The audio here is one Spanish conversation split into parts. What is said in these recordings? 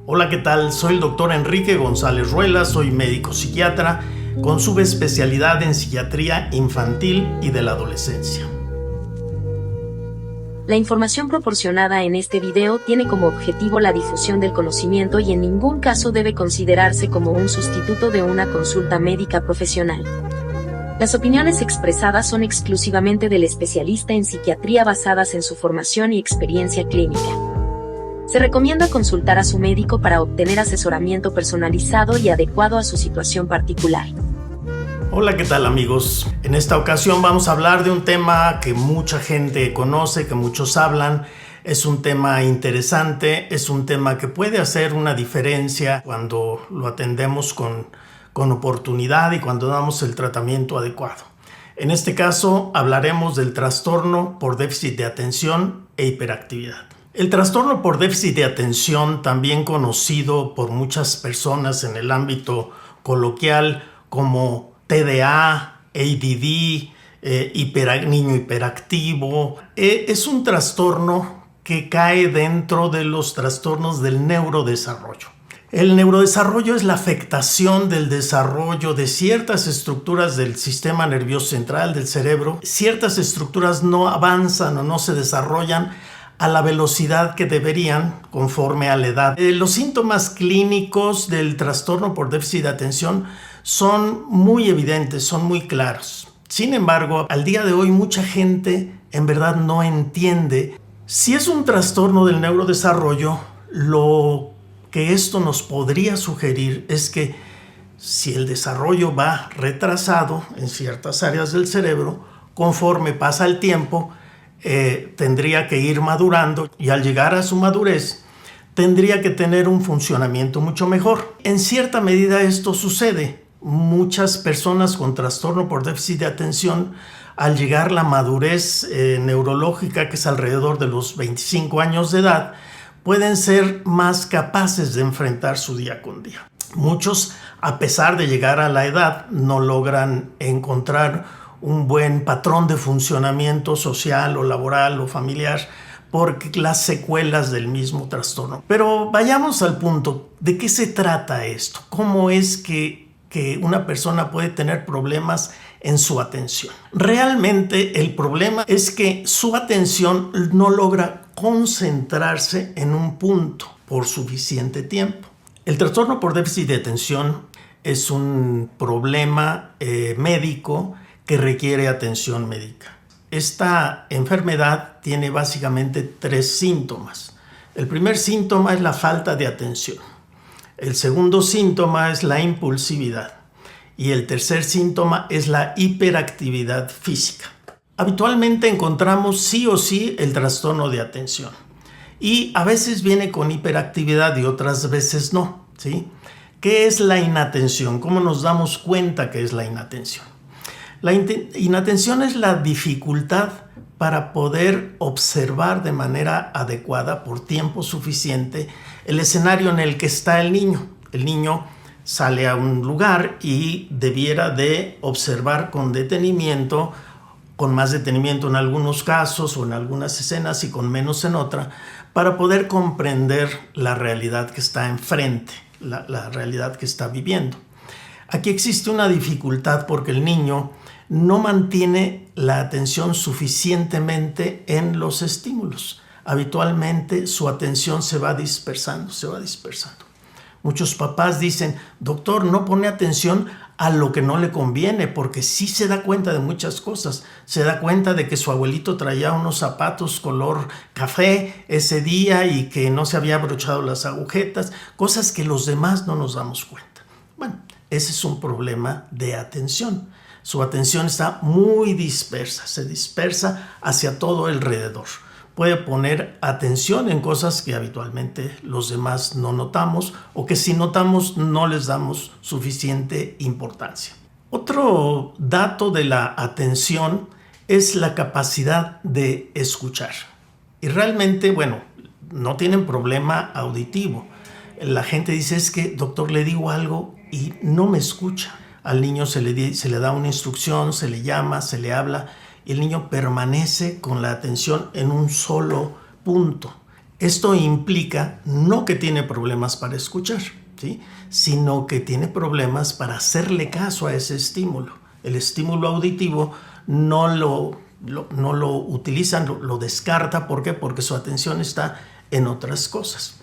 Hola, ¿qué tal? Soy el doctor Enrique González Ruela, soy médico psiquiatra con subespecialidad en psiquiatría infantil y de la adolescencia. La información proporcionada en este video tiene como objetivo la difusión del conocimiento y en ningún caso debe considerarse como un sustituto de una consulta médica profesional. Las opiniones expresadas son exclusivamente del especialista en psiquiatría basadas en su formación y experiencia clínica. Se recomienda consultar a su médico para obtener asesoramiento personalizado y adecuado a su situación particular. Hola, ¿qué tal, amigos? En esta ocasión vamos a hablar de un tema que mucha gente conoce, que muchos hablan. Es un tema interesante, es un tema que puede hacer una diferencia cuando lo atendemos con oportunidad y cuando damos el tratamiento adecuado. En este caso hablaremos del trastorno por déficit de atención e hiperactividad. El trastorno por déficit de atención, también conocido por muchas personas en el ámbito coloquial como TDA, ADD, niño hiperactivo, es un trastorno que cae dentro de los trastornos del neurodesarrollo. El neurodesarrollo es la afectación del desarrollo de ciertas estructuras del sistema nervioso central del cerebro. Ciertas estructuras no avanzan o no se desarrollan a la velocidad que deberían conforme a la edad. Los síntomas clínicos del trastorno por déficit de atención son muy evidentes, son muy claros. Sin embargo, al día de hoy mucha gente en verdad no entiende. Si es un trastorno del neurodesarrollo, lo que esto nos podría sugerir es que si el desarrollo va retrasado en ciertas áreas del cerebro, conforme pasa el tiempo, tendría que ir madurando y al llegar a su madurez tendría que tener un funcionamiento mucho mejor. En cierta medida esto sucede. Muchas personas con trastorno por déficit de atención, al llegar a la madurez neurológica, que es alrededor de los 25 años de edad, pueden ser más capaces de enfrentar su día con día. Muchos, a pesar de llegar a la edad, no logran encontrar un buen patrón de funcionamiento social o laboral o familiar por las secuelas del mismo trastorno. Pero vayamos al punto. ¿De qué se trata esto? ¿Cómo es que una persona puede tener problemas en su atención? Realmente el problema es que su atención no logra concentrarse en un punto por suficiente tiempo. El trastorno por déficit de atención es un problema médico que requiere atención médica. Esta enfermedad tiene básicamente 3 síntomas. El primer síntoma es la falta de atención. El segundo síntoma es la impulsividad. Y el tercer síntoma es la hiperactividad física. Habitualmente encontramos sí o sí el trastorno de atención. Y a veces viene con hiperactividad y otras veces no, ¿sí? ¿Qué es la inatención? ¿Cómo nos damos cuenta que es la inatención? La inatención es la dificultad para poder observar de manera adecuada por tiempo suficiente el escenario en el que está el niño. El niño sale a un lugar y debiera de observar con detenimiento, con más detenimiento en algunos casos o en algunas escenas y con menos en otra, para poder comprender la realidad que está enfrente, la realidad que está viviendo. Aquí existe una dificultad porque el niño no mantiene la atención suficientemente en los estímulos. Habitualmente su atención se va dispersando. Muchos papás dicen, doctor, no pone atención a lo que no le conviene, porque sí se da cuenta de muchas cosas. Se da cuenta de que su abuelito traía unos zapatos color café ese día y que no se había abrochado las agujetas, cosas que los demás no nos damos cuenta. Bueno, ese es un problema de atención. Su atención está muy dispersa, se dispersa hacia todo alrededor. Puede poner atención en cosas que habitualmente los demás no notamos o que si notamos no les damos suficiente importancia. Otro dato de la atención es la capacidad de escuchar. Y realmente, no tienen problema auditivo. La gente dice, es que, doctor, le digo algo y no me escucha. Al niño se le da una instrucción, se le llama, se le habla y el niño permanece con la atención en un solo punto. Esto implica no que tiene problemas para escuchar, ¿sí?, sino que tiene problemas para hacerle caso a ese estímulo. El estímulo auditivo no lo utilizan, lo descarta. ¿Por qué? Porque su atención está en otras cosas.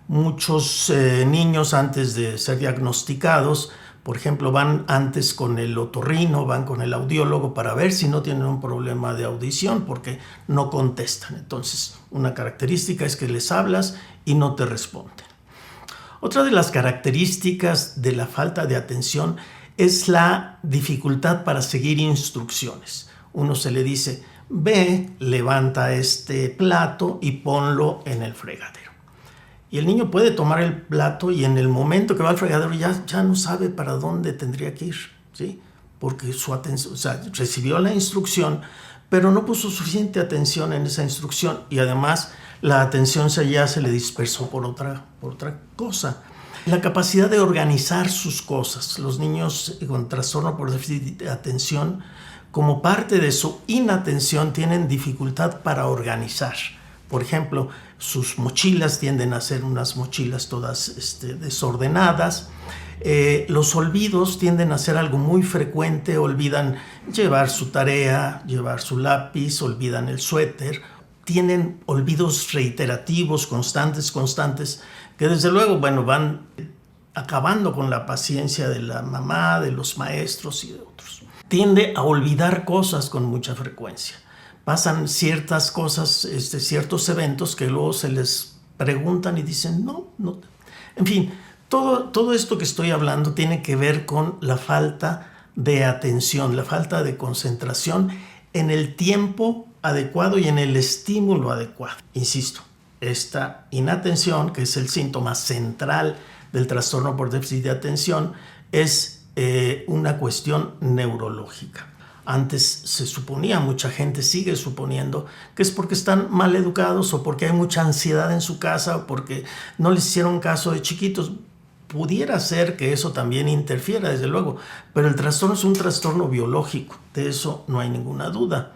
Muchos niños, antes de ser diagnosticados, por ejemplo, van antes con el otorrino, van con el audiólogo para ver si no tienen un problema de audición, porque no contestan. Entonces, una característica es que les hablas y no te responden. Otra de las características de la falta de atención es la dificultad para seguir instrucciones. Uno se le dice, ve, levanta este plato y ponlo en el fregadero. Y el niño puede tomar el plato y en el momento que va al fregadero ya no sabe para dónde tendría que ir, ¿sí? Porque su atención, recibió la instrucción, pero no puso suficiente atención en esa instrucción, y además la atención ya se le dispersó por otra cosa. La capacidad de organizar sus cosas. Los niños con trastorno por déficit de atención, como parte de su inatención, tienen dificultad para organizar. Por ejemplo, sus mochilas tienden a ser unas mochilas todas desordenadas. Los olvidos tienden a ser algo muy frecuente. Olvidan llevar su tarea, llevar su lápiz, olvidan el suéter. Tienen olvidos reiterativos, constantes, que desde luego, van acabando con la paciencia de la mamá, de los maestros y de otros. Tiende a olvidar cosas con mucha frecuencia. Pasan ciertas cosas, ciertos eventos que luego se les preguntan y dicen no. En fin, todo esto que estoy hablando tiene que ver con la falta de atención, la falta de concentración en el tiempo adecuado y en el estímulo adecuado. Insisto, esta inatención, que es el síntoma central del trastorno por déficit de atención, es una cuestión neurológica. Antes se suponía, mucha gente sigue suponiendo, que es porque están mal educados o porque hay mucha ansiedad en su casa o porque no les hicieron caso de chiquitos. Pudiera ser que eso también interfiera, desde luego, pero el trastorno es un trastorno biológico, de eso no hay ninguna duda.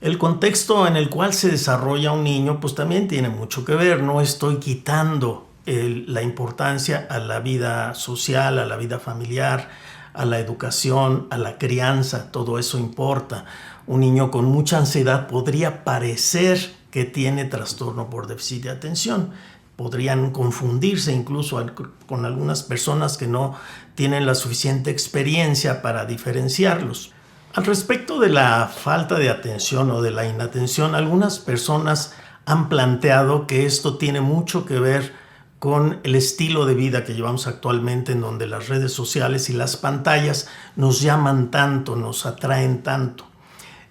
El contexto en el cual se desarrolla un niño pues también tiene mucho que ver. No estoy quitando la importancia a la vida social, a la vida familiar, a la educación, a la crianza. Todo eso importa. Un niño con mucha ansiedad podría parecer que tiene trastorno por déficit de atención. Podrían confundirse incluso con algunas personas que no tienen la suficiente experiencia para diferenciarlos. Al respecto de la falta de atención o de la inatención, algunas personas han planteado que esto tiene mucho que ver con el estilo de vida que llevamos actualmente, en donde las redes sociales y las pantallas nos llaman tanto, nos atraen tanto.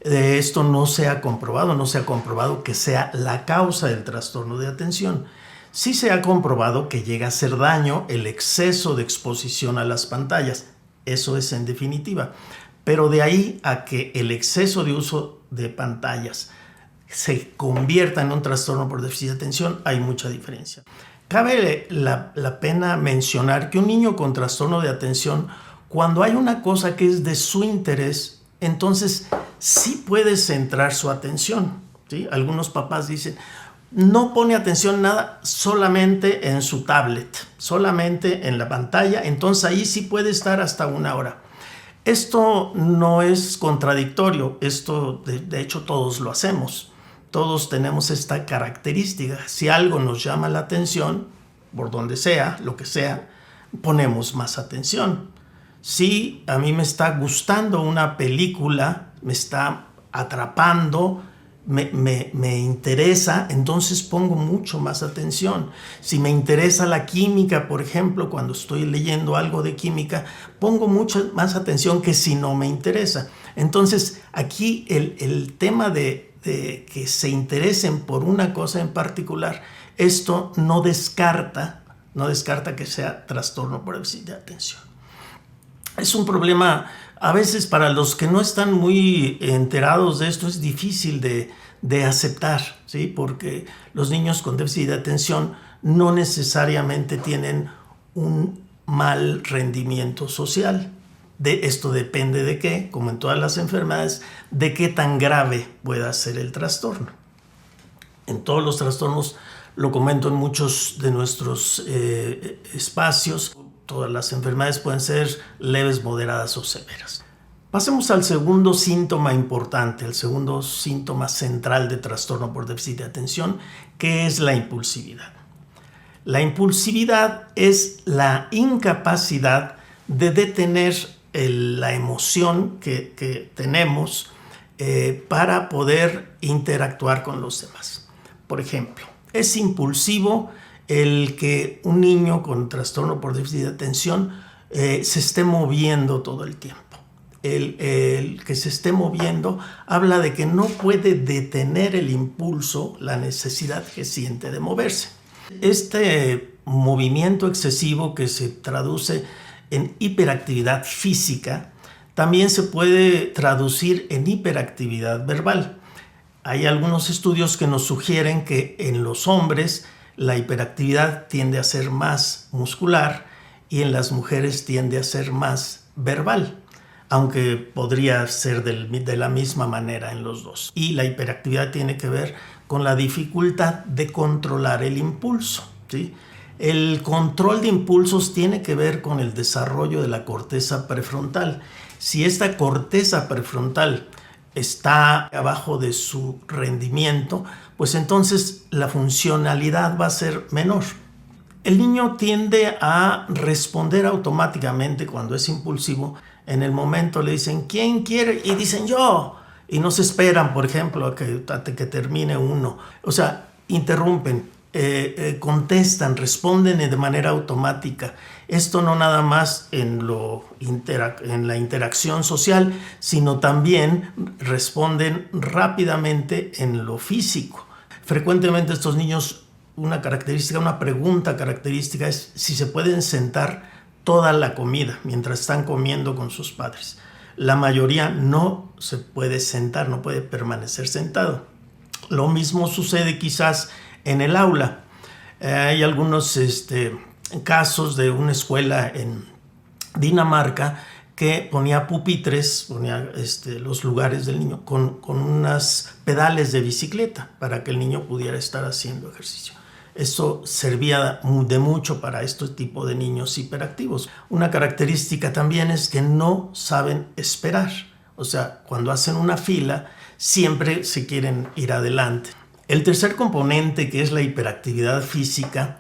Esto no se ha comprobado que sea la causa del trastorno de atención. Sí se ha comprobado que llega a hacer daño el exceso de exposición a las pantallas. Eso es en definitiva. Pero de ahí a que el exceso de uso de pantallas se convierta en un trastorno por déficit de atención, hay mucha diferencia. Cabe la pena mencionar que un niño con trastorno de atención, cuando hay una cosa que es de su interés, entonces sí puede centrar su atención, ¿sí? Algunos papás dicen, no pone atención nada, solamente en su tablet, solamente en la pantalla, entonces ahí sí puede estar hasta 1 hora. Esto no es contradictorio, esto de hecho todos lo hacemos. Todos tenemos esta característica. Si algo nos llama la atención, por donde sea, lo que sea, ponemos más atención. Si a mí me está gustando una película, me está atrapando, me interesa, entonces pongo mucho más atención. Si me interesa la química, por ejemplo, cuando estoy leyendo algo de química, pongo mucha más atención que si no me interesa. Entonces, aquí el tema de que se interesen por una cosa en particular, esto no descarta que sea trastorno por déficit de atención. Es un problema, a veces para los que no están muy enterados de esto, es difícil de aceptar, ¿sí? Porque los niños con déficit de atención no necesariamente tienen un mal rendimiento social. De esto depende de qué, como en todas las enfermedades, de qué tan grave pueda ser el trastorno. En todos los trastornos lo comento en muchos de nuestros espacios. Todas las enfermedades pueden ser leves, moderadas o severas. Pasemos al segundo síntoma importante, el segundo síntoma central de trastorno por déficit de atención, que es la impulsividad. La impulsividad es la incapacidad de detener la emoción que tenemos para poder interactuar con los demás. Por ejemplo, es impulsivo el que un niño con trastorno por déficit de atención se esté moviendo todo el tiempo. El que se esté moviendo habla de que no puede detener el impulso, la necesidad que siente de moverse. Este movimiento excesivo que se traduce en hiperactividad física también se puede traducir en hiperactividad verbal. Hay algunos estudios que nos sugieren que en los hombres la hiperactividad tiende a ser más muscular y en las mujeres tiende a ser más verbal, aunque podría ser de la misma manera en los dos. Y la hiperactividad tiene que ver con la dificultad de controlar el impulso, ¿sí? El control de impulsos tiene que ver con el desarrollo de la corteza prefrontal. Si esta corteza prefrontal está abajo de su rendimiento, pues entonces la funcionalidad va a ser menor. El niño tiende a responder automáticamente cuando es impulsivo. En el momento le dicen, ¿quién quiere? Y dicen, yo. Y no se esperan, por ejemplo, a que termine uno. O sea, interrumpen, contestan, responden de manera automática. Esto no nada más en la interacción social, sino también responden rápidamente en lo físico. Frecuentemente estos niños, una pregunta característica es si se pueden sentar toda la comida mientras están comiendo con sus padres. La mayoría no se puede sentar, no puede permanecer sentado. Lo mismo sucede quizás en el aula. Hay algunos casos de una escuela en Dinamarca que ponía pupitres, ponía los lugares del niño con unas pedales de bicicleta para que el niño pudiera estar haciendo ejercicio. Eso servía de mucho para este tipo de niños hiperactivos. Una característica también es que no saben esperar. O sea, cuando hacen una fila, siempre se quieren ir adelante. El tercer componente, que es la hiperactividad física,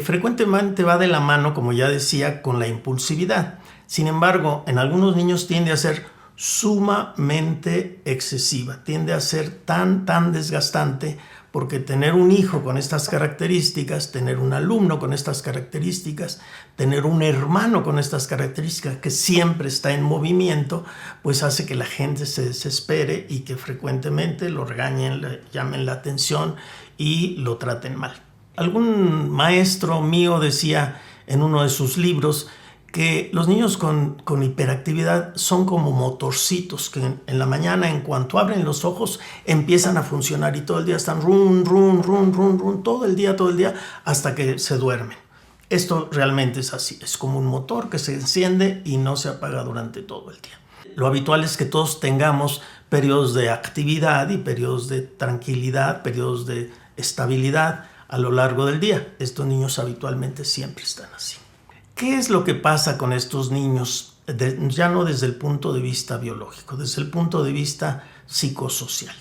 frecuentemente va de la mano, como ya decía, con la impulsividad. Sin embargo, en algunos niños tiende a ser sumamente excesiva, tiende a ser tan desgastante, porque tener un hijo con estas características, tener un alumno con estas características, tener un hermano con estas características que siempre está en movimiento, pues hace que la gente se desespere y que frecuentemente lo regañen, le llamen la atención y lo traten mal. Algún maestro mío decía en uno de sus libros que los niños con hiperactividad son como motorcitos que en la mañana, en cuanto abren los ojos, empiezan a funcionar y todo el día están run, todo el día, hasta que se duermen. Esto realmente es así, es como un motor que se enciende y no se apaga durante todo el día. Lo habitual es que todos tengamos periodos de actividad y periodos de tranquilidad, periodos de estabilidad a lo largo del día. Estos niños habitualmente siempre están así. ¿Qué es lo que pasa con estos niños? Ya no desde el punto de vista biológico, desde el punto de vista psicosocial.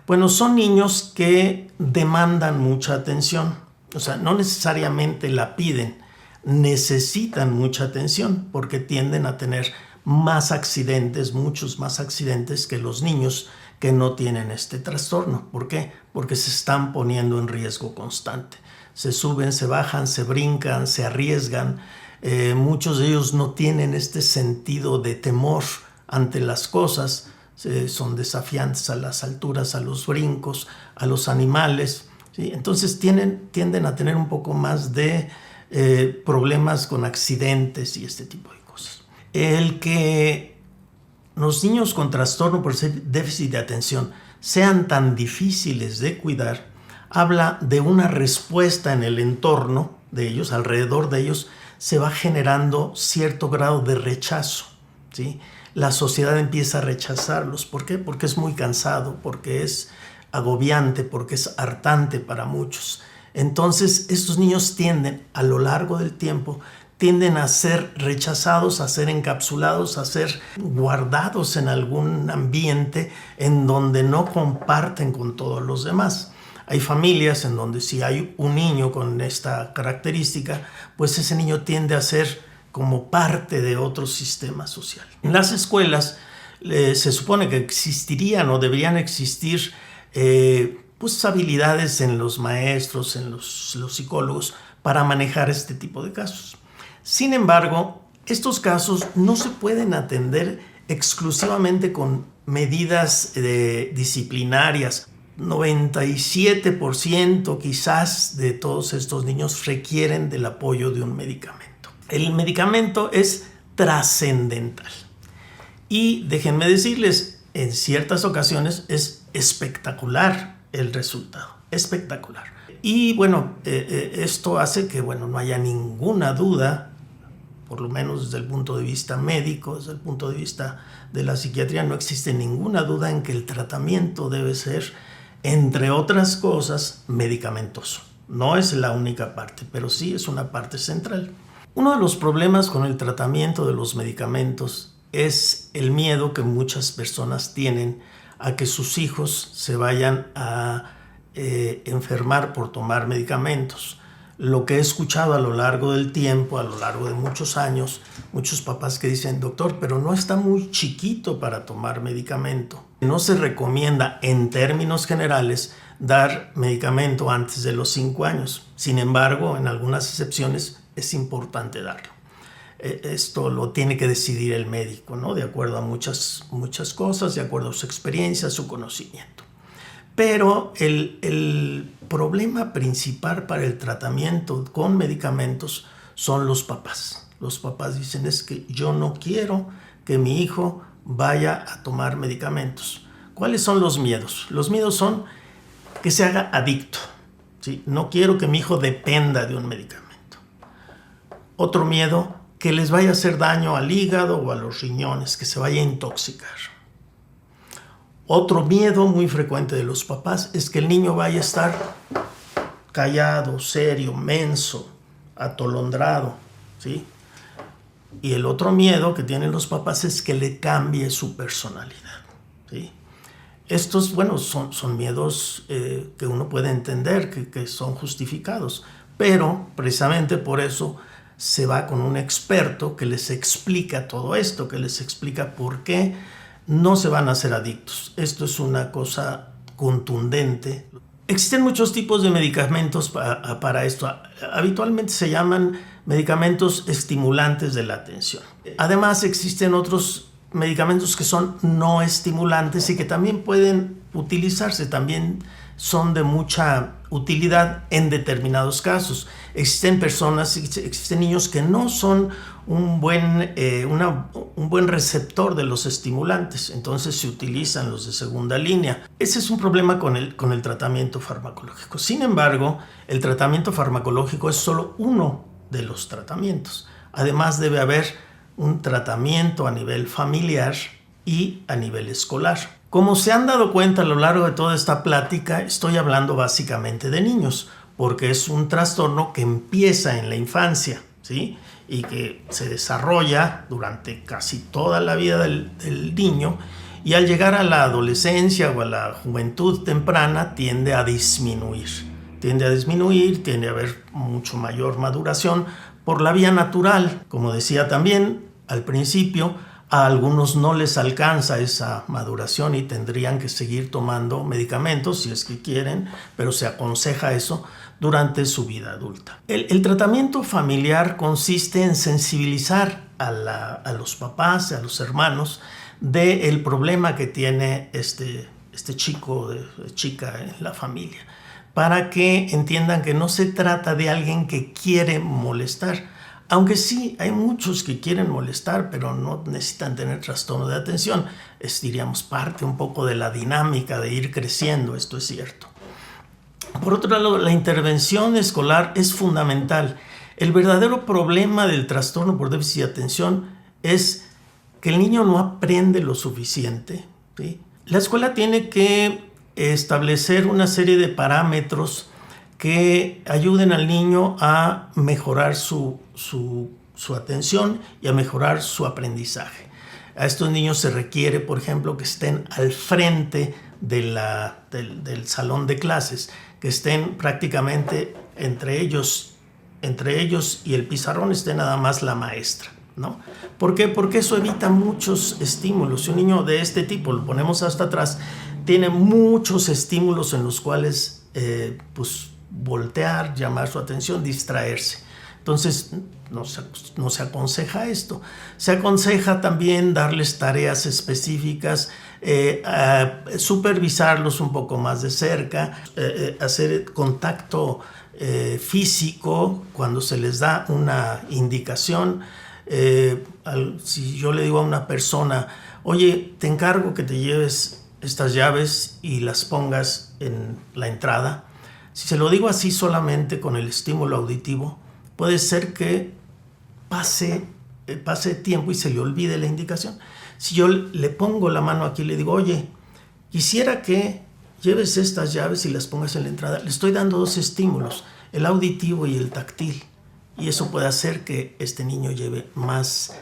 Bueno, son niños que demandan mucha atención. O sea, no necesariamente la piden, necesitan mucha atención porque tienden a tener más accidentes, muchos más accidentes que los niños que no tienen este trastorno. ¿Por qué? Porque se están poniendo en riesgo constante. Se suben, se bajan, se brincan, se arriesgan. Muchos de ellos no tienen este sentido de temor ante las cosas. Son desafiantes a las alturas, a los brincos, a los animales, ¿sí? Entonces tienden a tener un poco más de problemas con accidentes y este tipo de cosas. El que los niños con trastorno por déficit de atención sean tan difíciles de cuidar habla de una respuesta en el entorno de ellos, alrededor de ellos, se va generando cierto grado de rechazo, ¿sí? La sociedad empieza a rechazarlos. ¿Por qué? Porque es muy cansado, porque es agobiante, porque es hartante para muchos. Entonces estos niños tienden a lo largo del tiempo a ser rechazados, a ser encapsulados, a ser guardados en algún ambiente en donde no comparten con todos los demás. Hay familias en donde si hay un niño con esta característica, pues ese niño tiende a ser como parte de otro sistema social. En las escuelas se supone que existirían o deberían existir pues habilidades en los maestros, en los psicólogos para manejar este tipo de casos. Sin embargo, estos casos no se pueden atender exclusivamente con medidas disciplinarias. 97% quizás de todos estos niños requieren del apoyo de un medicamento. El medicamento es trascendental y déjenme decirles, en ciertas ocasiones es espectacular el resultado, espectacular. Y bueno, esto hace que no haya ninguna duda, por lo menos desde el punto de vista médico, desde el punto de vista de la psiquiatría, no existe ninguna duda en que el tratamiento debe ser, entre otras cosas, medicamentoso. No es la única parte, pero sí es una parte central. Uno de los problemas con el tratamiento de los medicamentos es el miedo que muchas personas tienen a que sus hijos se vayan a enfermar por tomar medicamentos. Lo que he escuchado a lo largo del tiempo, a lo largo de muchos años, muchos papás que dicen, doctor, pero no está muy chiquito para tomar medicamento. No se recomienda, en términos generales, dar medicamento antes de los 5 años. Sin embargo, en algunas excepciones es importante darlo. Esto lo tiene que decidir el médico, ¿no? De acuerdo a muchas cosas, de acuerdo a su experiencia, su conocimiento. Pero el problema principal para el tratamiento con medicamentos son los papás. Los papás dicen, es que yo no quiero que mi hijo vaya a tomar medicamentos. ¿Cuáles son los miedos? Los miedos son que se haga adicto, ¿sí? No quiero que mi hijo dependa de un medicamento. Otro miedo, que les vaya a hacer daño al hígado o a los riñones, que se vaya a intoxicar. Otro miedo muy frecuente de los papás es que el niño vaya a estar callado, serio, menso, atolondrado, ¿sí? Y el otro miedo que tienen los papás es que le cambie su personalidad, ¿sí? Estos, son miedos que uno puede entender, que son justificados, pero precisamente por eso se va con un experto que les explica todo esto, que les explica por qué no se van a hacer adictos. Esto es una cosa contundente. Existen muchos tipos de medicamentos para esto. Habitualmente se llaman medicamentos estimulantes de la atención. Además, existen otros medicamentos que son no estimulantes y que también pueden utilizarse, también son de mucha utilidad en determinados casos. Existen niños que no son un buen receptor de los estimulantes, entonces se utilizan los de segunda línea. Ese es un problema con el tratamiento farmacológico. Sin embargo, el tratamiento farmacológico es solo uno de los tratamientos. Además, debe haber un tratamiento a nivel familiar y a nivel escolar. Como se han dado cuenta a lo largo de toda esta plática, estoy hablando básicamente de niños, porque es un trastorno que empieza en la infancia, ¿sí? Y que se desarrolla durante casi toda la vida del niño, y al llegar a la adolescencia o a la juventud temprana tiende a disminuir, tiende a haber mucho mayor maduración por la vía natural. Como decía también al principio, a algunos no les alcanza esa maduración y tendrían que seguir tomando medicamentos si es que quieren, pero se aconseja eso durante su vida adulta. El tratamiento familiar consiste en sensibilizar a los papás, a los hermanos, del problema que tiene este chico o chica en la familia, para que entiendan que no se trata de alguien que quiere molestar. Aunque sí, hay muchos que quieren molestar, pero no necesitan tener trastorno de atención. Es, diríamos, parte un poco de la dinámica de ir creciendo, esto es cierto. Por otro lado, la intervención escolar es fundamental. El verdadero problema del trastorno por déficit de atención es que el niño no aprende lo suficiente, ¿sí? La escuela tiene que establecer una serie de parámetros que ayuden al niño a mejorar su atención y a mejorar su aprendizaje. A estos niños se requiere, por ejemplo, que estén al frente del salón de clases, que estén prácticamente entre ellos y el pizarrón esté nada más la maestra, ¿no? ¿Por qué? Porque eso evita muchos estímulos. Si un niño de este tipo lo ponemos hasta atrás, tiene muchos estímulos en los cuales pues voltear, llamar su atención, distraerse. Entonces no se aconseja esto. Se aconseja también darles tareas específicas, supervisarlos un poco más de cerca, hacer contacto físico cuando se les da una indicación. Si yo le digo a una persona, oye, te encargo que te lleves estas llaves y las pongas en la entrada. Si se lo digo así solamente con el estímulo auditivo, puede ser que pase tiempo y se le olvide la indicación. Si yo le pongo la mano aquí y le digo, oye, quisiera que lleves estas llaves y las pongas en la entrada, le estoy dando dos estímulos, el auditivo y el táctil. Y eso puede hacer que este niño lleve más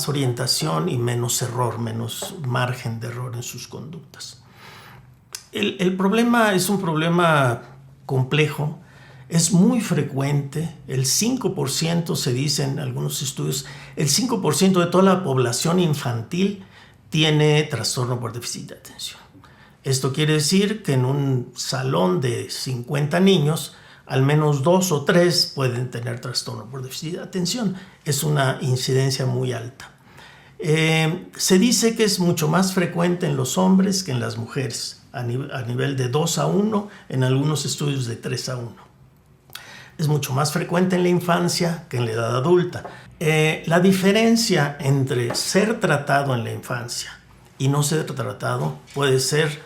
orientación y menos error, menos margen de error en sus conductas. El problema es un problema complejo, es muy frecuente, el 5% se dice en algunos estudios, el 5% de toda la población infantil tiene trastorno por déficit de atención. Esto quiere decir que en un salón de 50 niños, al menos 2 o 3 pueden tener trastorno por déficit de atención. Es una incidencia muy alta. Se dice que es mucho más frecuente en los hombres que en las mujeres, a nivel de 2-1, en algunos estudios de 3-1. Es mucho más frecuente en la infancia que en la edad adulta. La diferencia entre ser tratado en la infancia y no ser tratado puede ser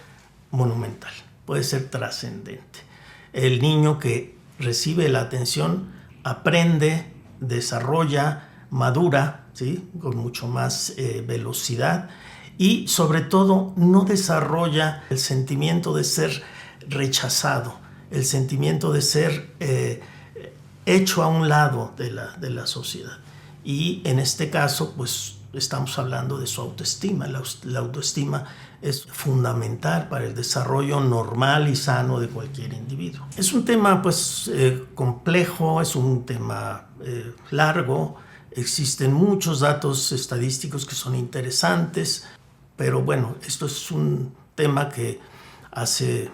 monumental, puede ser trascendente. El niño que recibe la atención aprende, desarrolla, madura, ¿sí?, con mucho más velocidad y sobre todo no desarrolla el sentimiento de ser rechazado, el sentimiento de ser hecho a un lado de la sociedad. Y en este caso, pues estamos hablando de su autoestima. La autoestima es fundamental para el desarrollo normal y sano de cualquier individuo. Es un tema pues complejo, es un tema largo, existen muchos datos estadísticos que son interesantes, pero bueno, esto es un tema que hace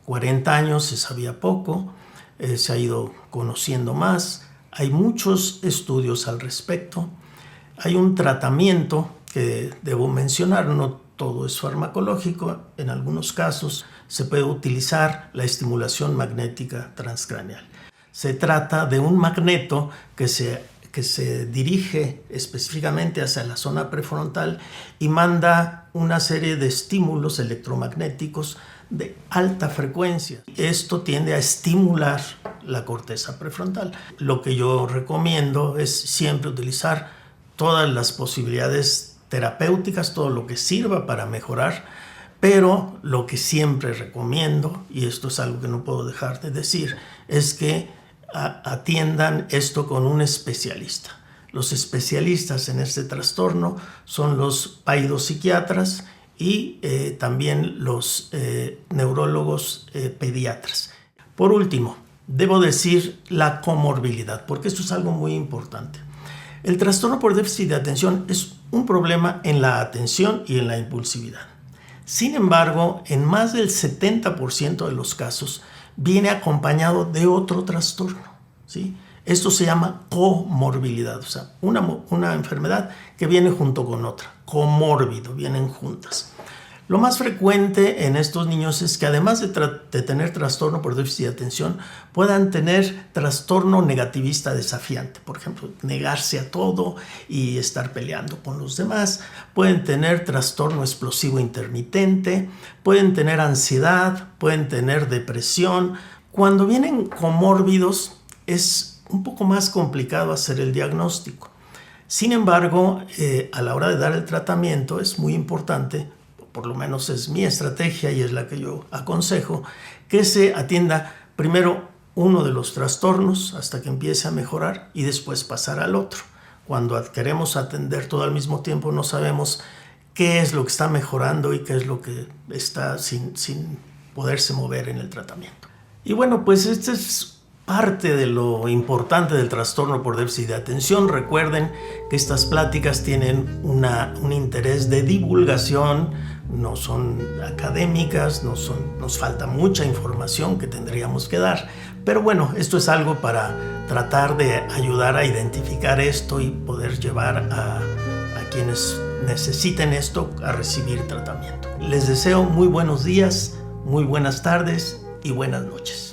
40 años se sabía poco, se ha ido conociendo más, hay muchos estudios al respecto, hay un tratamiento que debo mencionar, no todo es farmacológico, en algunos casos se puede utilizar la estimulación magnética transcraneal. Se trata de un magneto que se dirige específicamente hacia la zona prefrontal y manda una serie de estímulos electromagnéticos de alta frecuencia. Esto tiende a estimular la corteza prefrontal. Lo que yo recomiendo es siempre utilizar todas las posibilidades terapéuticas, todo lo que sirva para mejorar, pero lo que siempre recomiendo, y esto es algo que no puedo dejar de decir, es que atiendan esto con un especialista. Los especialistas en este trastorno son los paidopsiquiatras y también los neurólogos pediatras. Por último, debo decir la comorbilidad, porque esto es algo muy importante. El trastorno por déficit de atención es un problema en la atención y en la impulsividad. Sin embargo, en más del 70% de los casos viene acompañado de otro trastorno, ¿sí? Esto se llama comorbilidad, o sea, una enfermedad que viene junto con otra, comórbido, vienen juntas. Lo más frecuente en estos niños es que además de tener trastorno por déficit de atención, puedan tener trastorno negativista desafiante. Por ejemplo, negarse a todo y estar peleando con los demás. Pueden tener trastorno explosivo intermitente, pueden tener ansiedad, pueden tener depresión. Cuando vienen comórbidos es un poco más complicado hacer el diagnóstico. Sin embargo, a la hora de dar el tratamiento es muy importante, por lo menos es mi estrategia y es la que yo aconsejo, que se atienda primero uno de los trastornos hasta que empiece a mejorar y después pasar al otro. Cuando queremos atender todo al mismo tiempo no sabemos qué es lo que está mejorando y qué es lo que está sin poderse mover en el tratamiento. Y bueno, pues este es parte de lo importante del trastorno por déficit de atención. Recuerden que estas pláticas tienen un interés de divulgación, no son académicas, nos falta mucha información que tendríamos que dar. Pero bueno, esto es algo para tratar de ayudar a identificar esto y poder llevar a quienes necesiten esto a recibir tratamiento. Les deseo muy buenos días, muy buenas tardes y buenas noches.